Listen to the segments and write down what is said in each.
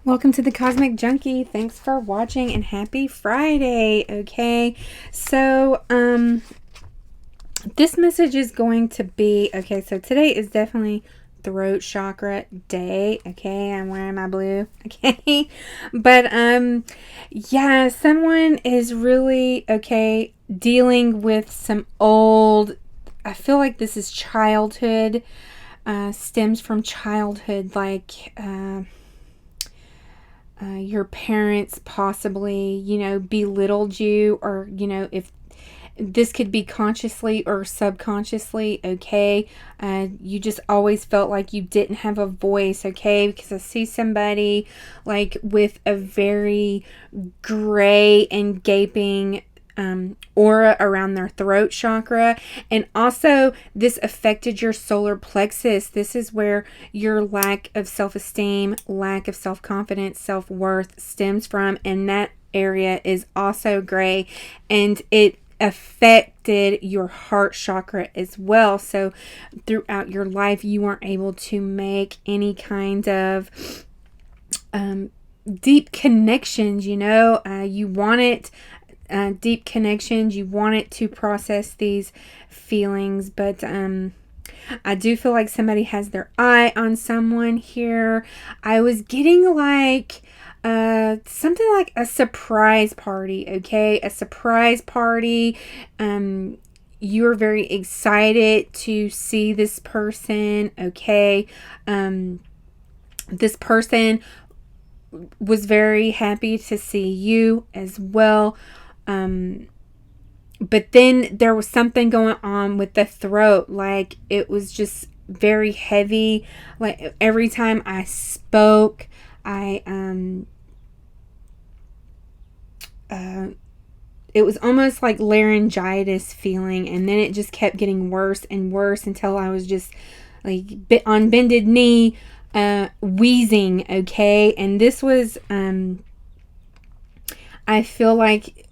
Welcome to the Cosmic Junkie. Thanks for watching and happy Friday. Okay, so this message is going to be so today is definitely throat chakra day. Okay, I'm wearing my blue. Okay, but yeah, someone is really dealing with some old. I feel like this is childhood, stems from childhood, like your parents possibly, belittled you, or, if this could be consciously or subconsciously, okay? You just always felt like you didn't have a voice, okay? Because I see somebody like with a very gray and gaping aura around their throat chakra, and also this affected your solar plexus. This is where your lack of self-esteem, lack of self-confidence, self-worth stems from, and that area is also gray, and it affected your heart chakra as well. So throughout your life you weren't able to make any kind of deep connections. You wanted deep connections. You want it to process these feelings, but I do feel like somebody has their eye on someone here. I was getting like something like a surprise party, okay? A surprise party. You're very excited to see this person, okay? This person was very happy to see you as well. But then there was something going on with the throat. Like, it was just very heavy. Like, every time I spoke, it was almost like laryngitis feeling, and then it just kept getting worse and worse until I was just like on bended knee, wheezing, okay? And this was, I feel like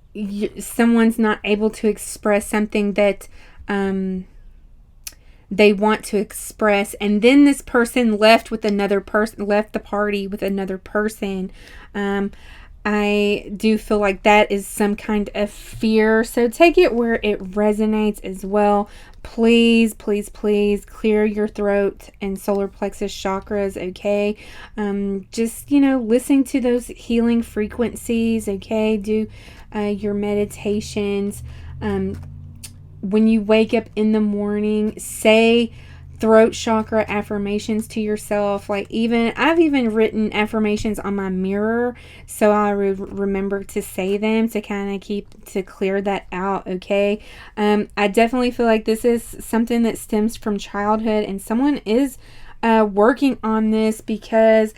someone's not able to express something that they want to express, and then this person left the party with another person. I do feel like that is some kind of fear, so take it where it resonates as well. Please, please, please clear your throat and solar plexus chakras, okay? Just, listen to those healing frequencies, okay? Do your meditations. When you wake up in the morning, say throat chakra affirmations to yourself. Like, I've even written affirmations on my mirror, so I remember to say them to kind of to clear that out, okay? I definitely feel like this is something that stems from childhood, and someone is working on this, because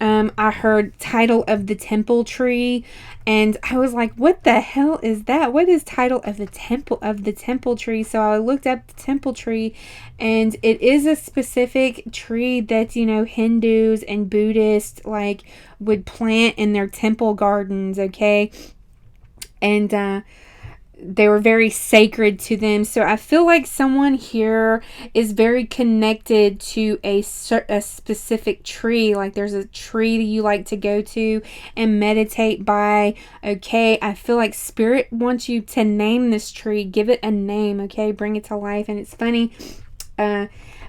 I heard title of the temple tree, and I was like, what the hell is that? What is title of the temple tree? So I looked up the temple tree, and it is a specific tree that, Hindus and Buddhists like would plant in their temple gardens, okay? And they were very sacred to them. So I feel like someone here is very connected to a specific tree. Like, there's a tree that you like to go to and meditate by, okay? I feel like spirit wants you to name this tree. Give it a name, okay? Bring it to life. And it's funny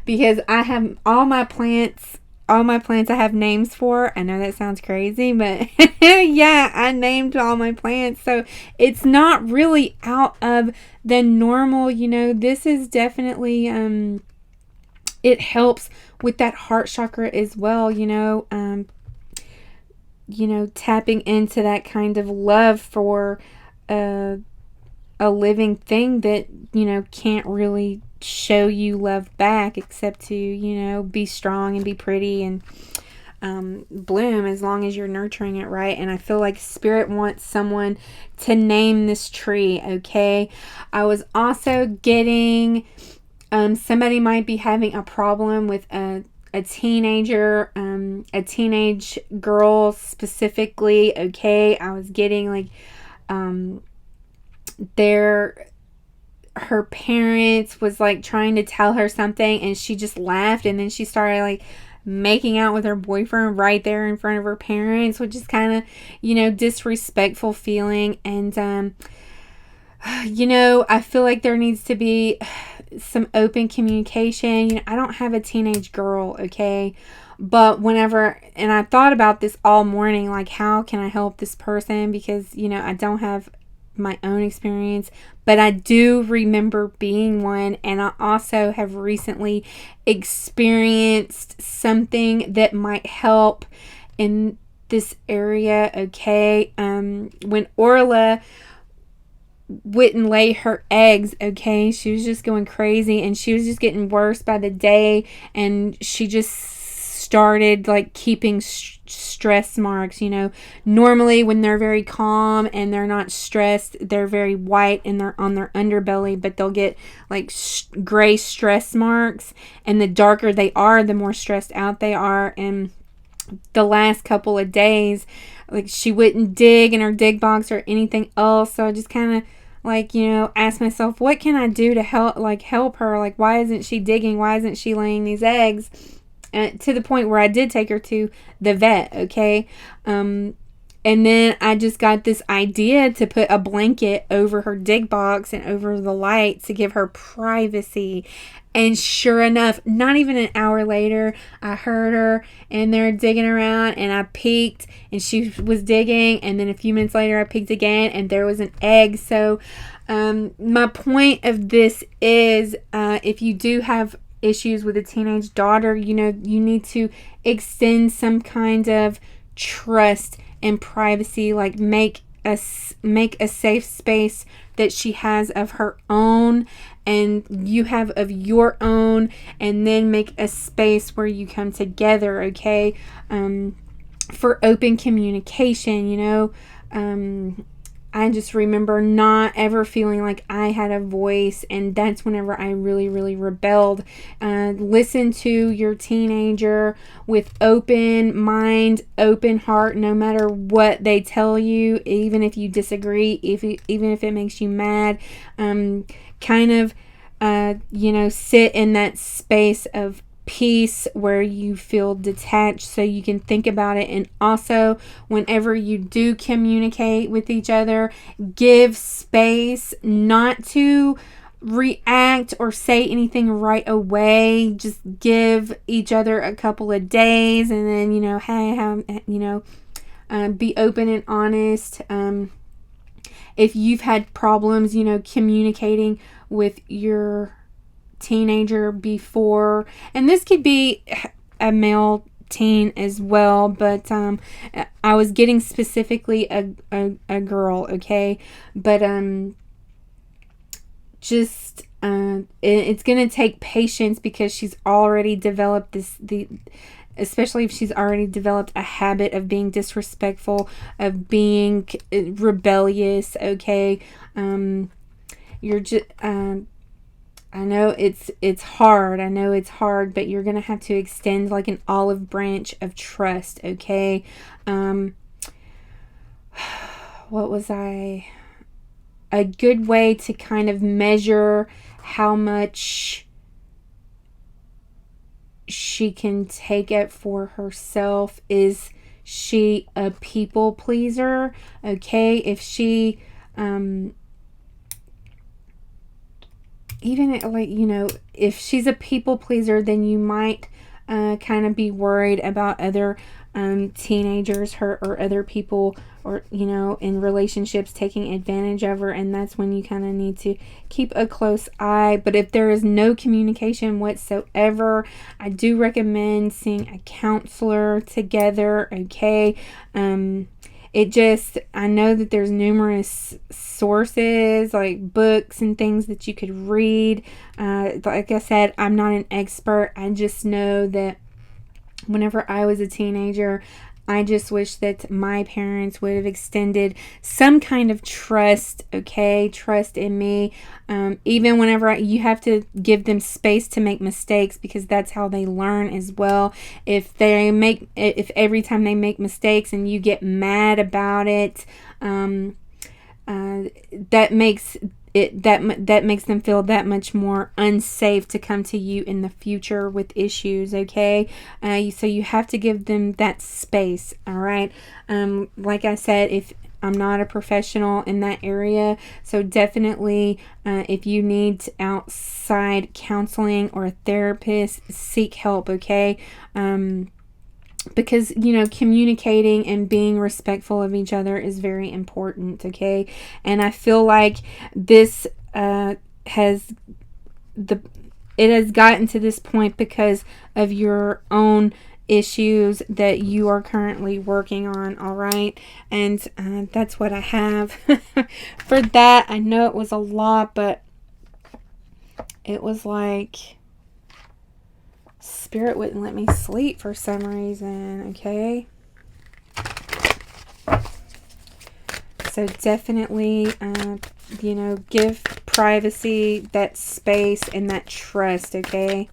because I have all my plants I have names for. I know that sounds crazy, but yeah, I named all my plants. So it's not really out of the normal, this is definitely, it helps with that heart chakra as well, tapping into that kind of love for a living thing that, can't really show you love back, except to, be strong and be pretty and bloom, as long as you're nurturing it right. And I feel like spirit wants someone to name this tree, okay? I was also getting somebody might be having a problem with a teenager, a teenage girl specifically, okay? I was getting like her parents was like trying to tell her something, and she just laughed, and then she started like making out with her boyfriend right there in front of her parents, which is kind of, disrespectful feeling. And, I feel like there needs to be some open communication. I don't have a teenage girl, okay? But and I thought about this all morning, like, how can I help this person? Because, I don't have my own experience, but I do remember being one, and I also have recently experienced something that might help in this area, okay? When Orla wouldn't lay her eggs, okay, she was just going crazy, and she was just getting worse by the day, and she just started like keeping stress marks. Normally when they're very calm and they're not stressed, they're very white and they're on their underbelly, but they'll get like gray stress marks, and the darker they are, the more stressed out they are. And the last couple of days, like, she wouldn't dig in her dig box or anything else. So I just kind of ask myself, what can I do to help her? Like, why isn't she digging? Why isn't she laying these eggs? To the point where I did take her to the vet, okay? And then I just got this idea to put a blanket over her dig box and over the light to give her privacy. And sure enough, not even an hour later, I heard her in there digging around, and I peeked and she was digging. And then a few minutes later, I peeked again and there was an egg. So my point of this is, if you do have issues with a teenage daughter, you need to extend some kind of trust and privacy, like make a safe space that she has of her own and you have of your own, and then make a space where you come together, okay? For open communication. I just remember not ever feeling like I had a voice, and that's whenever I really, really rebelled. Listen to your teenager with open mind, open heart, no matter what they tell you, even if you disagree, even if it makes you mad. Sit in that space of peace where you feel detached so you can think about it. And also, whenever you do communicate with each other, give space not to react or say anything right away. Just give each other a couple of days, and then be open and honest. If you've had problems communicating with your teenager before, and this could be a male teen as well, but I was getting specifically a girl, okay? But it's gonna take patience, because she's already developed especially if she's already developed a habit of being disrespectful, of being rebellious, okay? You're just I know it's hard. I know it's hard, but you're going to have to extend like an olive branch of trust, okay? What was a good way to kind of measure how much she can take it for herself? Is she a people pleaser? Okay, if she if she's a people pleaser, then you might kind of be worried about other teenagers, or other people, or in relationships taking advantage of her, and that's when you kind of need to keep a close eye. But if there is no communication whatsoever, I do recommend seeing a counselor together, okay? I know that there's numerous sources, like books and things that you could read. Like I said, I'm not an expert. I just know that whenever I was a teenager, I just wish that my parents would have extended some kind of trust, okay? Trust in me. Even whenever you have to give them space to make mistakes, because that's how they learn as well. If every time they make mistakes and you get mad about it, that makes that makes them feel that much more unsafe to come to you in the future with issues. Okay, so you have to give them that space. All right. Like I said, if I'm not a professional in that area, so definitely if you need outside counseling or a therapist, seek help. Okay. Because, communicating and being respectful of each other is very important. Okay. And I feel like this has gotten to this point because of your own issues that you are currently working on. All right. And that's what I have for that. I know it was a lot, but it was like Spirit wouldn't let me sleep for some reason. Okay. So definitely, give privacy, that space, and that trust. Okay.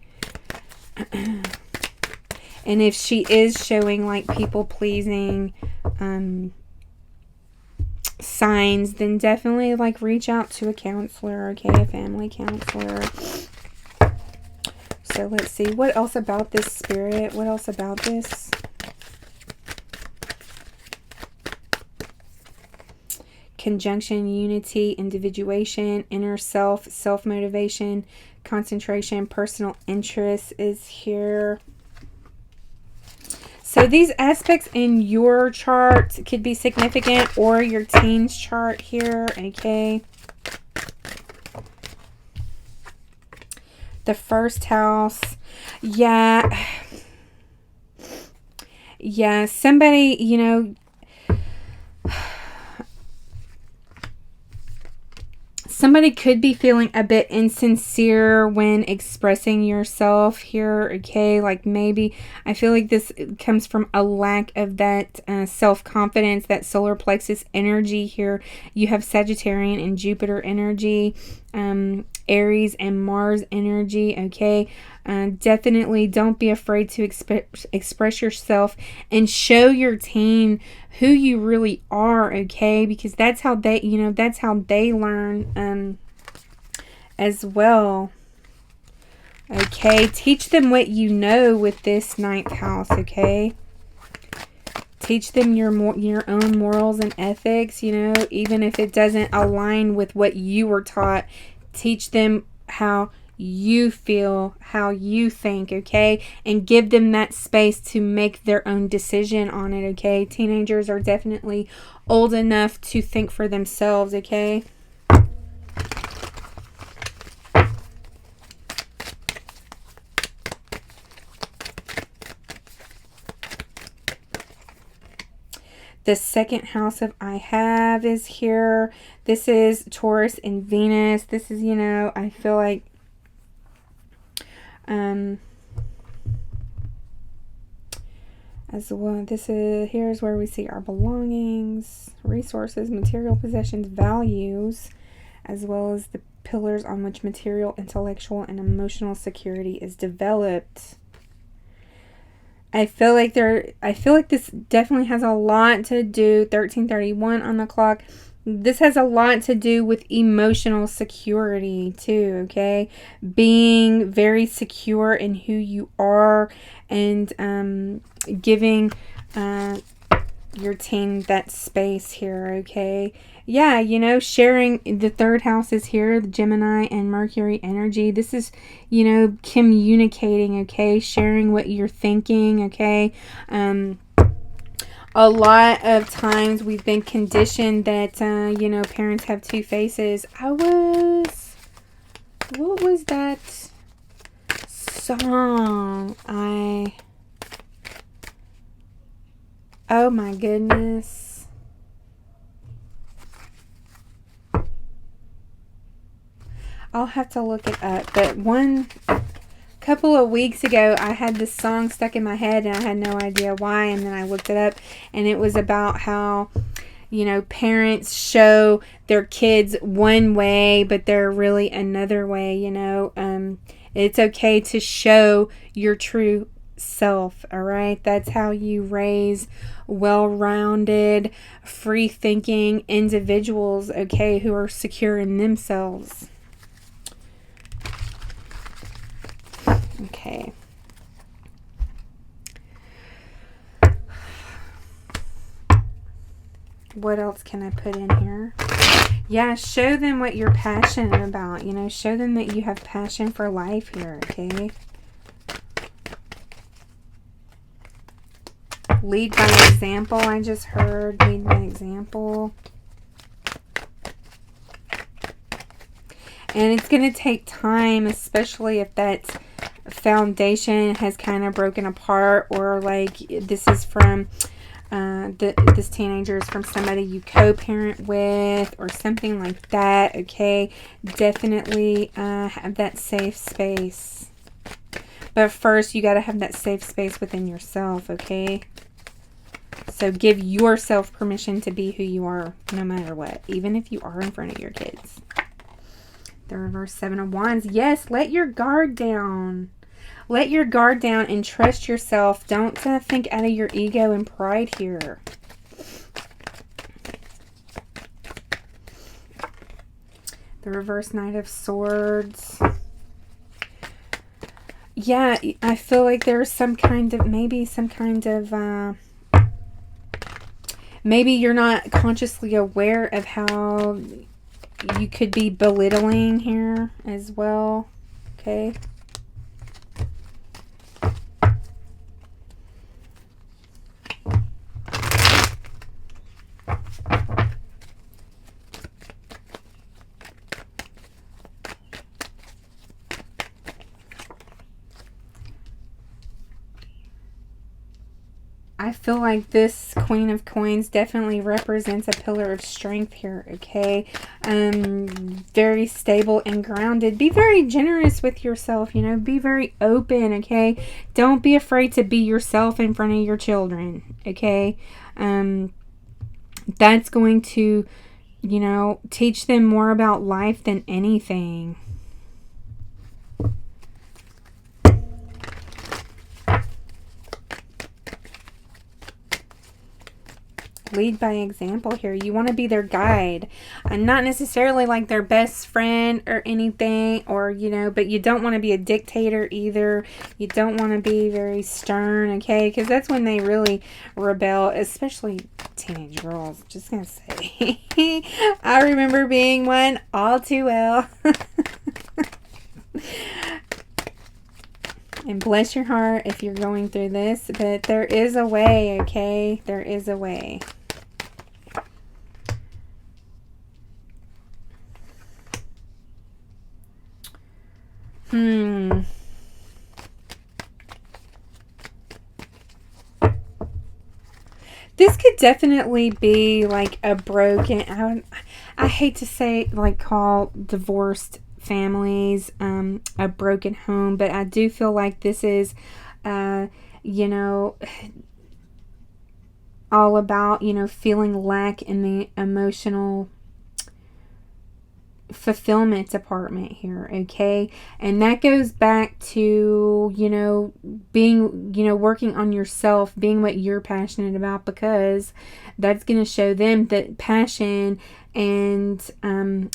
And if she is showing like people pleasing signs, then definitely like reach out to a counselor. Okay. A family counselor. So let's see. What else about this, Spirit? What else about this? Conjunction, unity, individuation, inner self, self-motivation, concentration, personal interest is here. So these aspects in your chart could be significant, or your teen's chart here. Okay. The first house. Yeah, somebody, somebody could be feeling a bit insincere when expressing yourself here. Okay, like maybe I feel like this comes from a lack of that self-confidence, that solar plexus energy here. You have Sagittarian and Jupiter energy, Aries and Mars energy. Okay, definitely don't be afraid to express yourself and show your teen who you really are. Okay, because that's how they learn as well. Okay, teach them what you know with this ninth house. Okay, teach them your own morals and ethics. Even if it doesn't align with what you were taught, teach them how you feel, how you think. Okay, and give them that space to make their own decision on it. Okay, teenagers are definitely old enough to think for themselves. Okay. The second house of I have is here. This is Taurus and Venus. This is, I feel like as well, here's where we see our belongings, resources, material possessions, values, as well as the pillars on which material, intellectual, and emotional security is developed. I feel like this definitely has a lot to do, 1331 on the clock. This has a lot to do with emotional security too, okay? Being very secure in who you are, and giving your teen that space here, okay? Yeah, sharing. The third house is here, the Gemini and Mercury energy. This is, communicating, okay? Sharing what you're thinking, okay? A lot of times we've been conditioned that, parents have two faces. What was that song? Oh my goodness. I'll have to look it up. But couple of weeks ago, I had this song stuck in my head and I had no idea why. And then I looked it up, and it was about how, parents show their kids one way, but they're really another way. It's okay to show your true self. All right. That's how you raise well-rounded, free-thinking individuals, okay, who are secure in themselves. Okay. What else can I put in here? Yeah, show them what you're passionate about. You know, show them that you have passion for life here, okay? Lead by example, I just heard. Lead by example. And it's going to take time, especially if that foundation has kind of broken apart, or like this is from this teenager is from somebody you co-parent with or something like that, okay? Definitely have that safe space. But first, you got to have that safe space within yourself, okay? So give yourself permission to be who you are, no matter what, even if you are in front of your kids. The reverse Seven of Wands. Yes, let your guard down. Let your guard down and trust yourself. Don't think out of your ego and pride here. The reverse Knight of Swords. Yeah, I feel like there's some kind of, maybe you're not consciously aware of how you could be belittling here as well. Okay. I feel like this Queen of Coins definitely represents a pillar of strength here, okay? Very stable and grounded. Be very generous with yourself, you know? Be very open, okay? Don't be afraid to be yourself in front of your children, okay? That's going to, you know, teach them more about life than anything. Lead by example here. You want to be their guide, and not necessarily like their best friend or anything, or, you know, but you don't want to be a dictator either. You don't want to be very stern, okay? Because that's when they really rebel, especially teenage girls. Just gonna say. I remember being one all too well. And bless your heart if you're going through this, but there is a way, okay? There is a way. This could definitely be like a broken, I hate to say, like, call divorced families a broken home, but I do feel like this is, you know, all about, you know, feeling lack in the emotional fulfillment department here, okay? And that goes back to, you know, being, you know, working on yourself, being what you're passionate about, because that's going to show them that passion and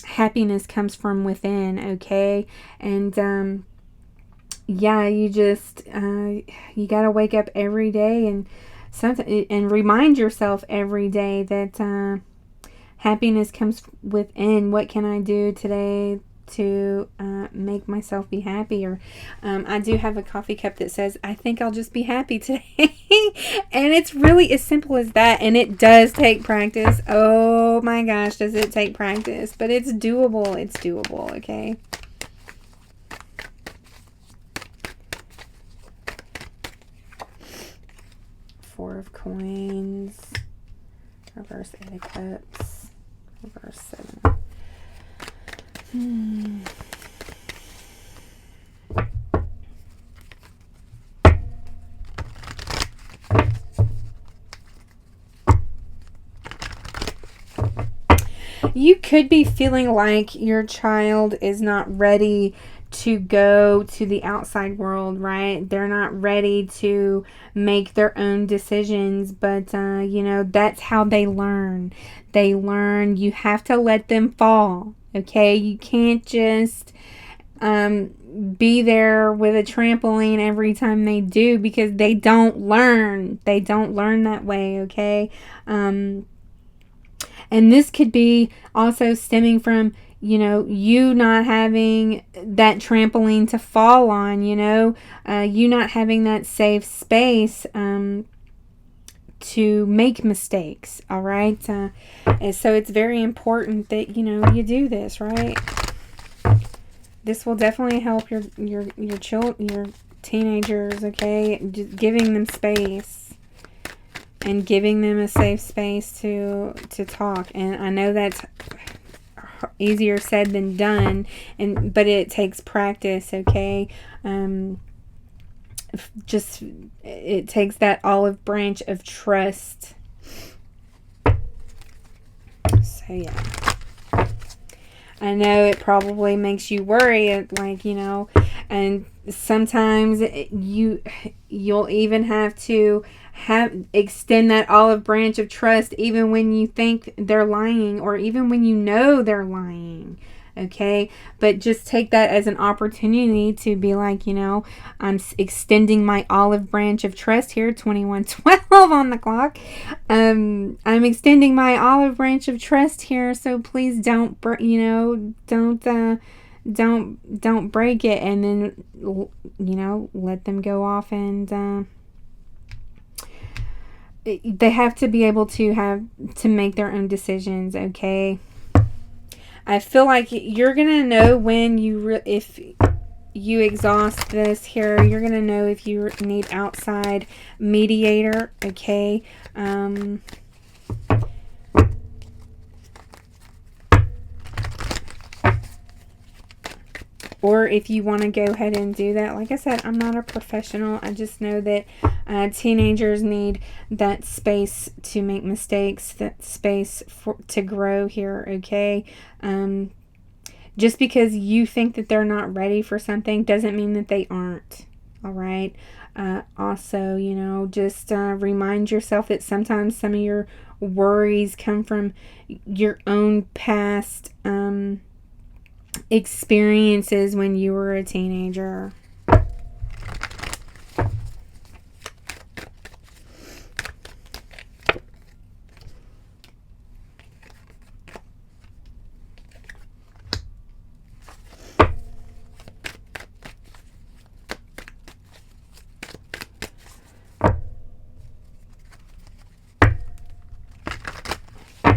happiness comes from within, okay? And yeah, you just you got to wake up every day and remind yourself every day that happiness comes within. What can I do today to make myself be happier? I do have a coffee cup that says, I think I'll just be happy today. And it's really as simple as that. And it does take practice. Oh my gosh, does it take practice? But it's doable. It's doable, okay? Four of Coins. Reverse Eight of Cups. Reverse Seven. You could be feeling like your child is not ready to go to the outside world, right? They're not ready to make their own decisions, but you know, that's how they learn. They learn. You have to let them fall, okay? You can't just be there with a trampoline every time they do, because they don't learn. They don't learn that way, okay? And this could be also stemming from, you know, you not having that trampoline to fall on, you know, you not having that safe space to make mistakes, all right? And so it's very important that, you know, you do this, right? This will definitely help your teenagers, okay? Just giving them space and giving them a safe space to talk. And I know that's easier said than done, but it takes practice, okay? Just it takes that olive branch of trust. So yeah. I know it probably makes you worry, like, you know, and sometimes you'll even have to extend that olive branch of trust even when you think they're lying, or even when you know they're lying. Okay, but just take that as an opportunity to be like, you know, I'm extending my olive branch of trust here, 21:12 on the clock. I'm extending my olive branch of trust here, so please don't break it. And then, you know, let them go off, and they have to be able to make their own decisions, okay? I feel like you're going to know when if you exhaust this here, you're going to know if you need outside mediator, okay? Or if you want to go ahead and do that. Like I said, I'm not a professional. I just know that teenagers need that space to make mistakes, that space to grow here, okay? Just because you think that they're not ready for something doesn't mean that they aren't, all right? Also, you know, just remind yourself that sometimes some of your worries come from your own past experiences when you were a teenager.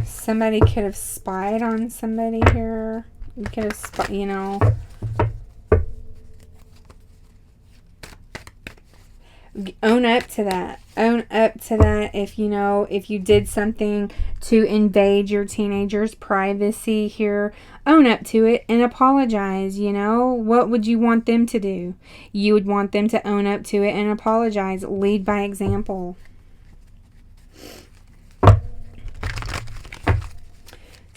Somebody could have spied on somebody here. You could have, you know. Own up to that. Own up to that. If you know, if you did something to invade your teenager's privacy here, own up to it and apologize. You know, what would you want them to do? You would want them to own up to it and apologize. Lead by example.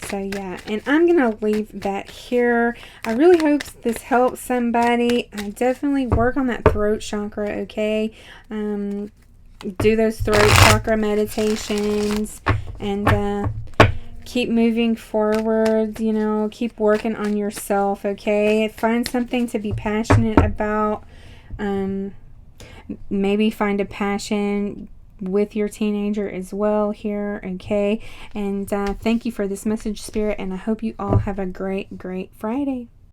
So yeah, and I'm going to leave that here. I really hope this helps somebody. I definitely work on that throat chakra, okay? Do those throat chakra meditations, and keep moving forward, you know, keep working on yourself, okay? Find something to be passionate about. Maybe find a passion with your teenager as well here, okay? And thank you for this message, Spirit, and I hope you all have a great Friday.